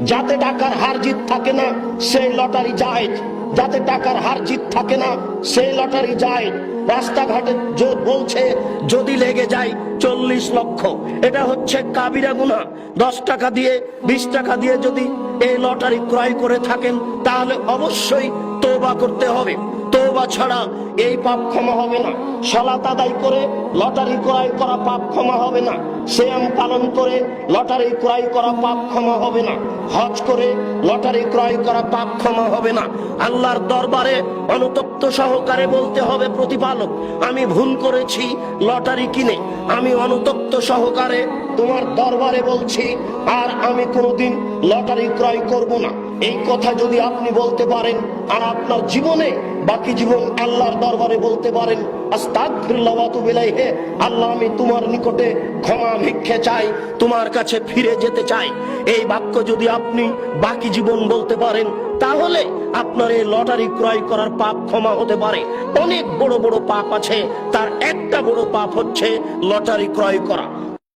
যাতে টাকার হার জিত থাকে না সেই লটারি জায়েজ, যাতে টাকার হার জিত থাকে না সেই লটারি জায়েজ। রাস্তাঘাটে বলছে যদি লেগে যায় 40 লক্ষ, এটা হচ্ছে কাবিরা গুনাহ। 10 টাকা দিয়ে 20 টাকা দিয়ে যদি এই লটারি ক্রয় করে থাকেন তাহলে অবশ্যই তওবা করতে হবে। তওবা ছাড়া এই পাপ ক্ষমা হবে না। সালাত আদায় করে লটারি ক্রয় করা পাপ ক্ষমা হবে না। সিয়াম পালন করে লটারি ক্রয় করা পাপ ক্ষমা হবে না। হজ করে লটারি ক্রয় করা পাপ ক্ষমা হবে না। আল্লাহর দরবারে অনুতপ্ত সহকারে বলতে হবে, প্রতিপালক আমি ভুল করেছি লটারি কিনে, আমি অনুতপ্ত সহকারে তোমার দরবারে বলছি আর আমি কোনোদিন লটারি ক্রয় করব না। এই কথা যদি আপনি বলতে পারেন আর আপনার জীবনে বাকি জীবন আল্লাহর দরবারে বলতে পারেন আস্তাগফিরুল্লাহ ওয়া আতুবু ইলাইহি, আল্লাহ আমি তোমার নিকটে ক্ষমা ভিক্ষে চাই, তোমার কাছে ফিরে যেতে চাই, এই বাক্য যদি আপনি বাকি জীবন বলতে পারেন তাহলে আপনার এই লটারি ক্রয় করার পাপ ক্ষমা হতে পারে। অনেক বড় বড় পাপ আছে, তার একটা বড় পাপ হচ্ছে লটারি ক্রয় করা।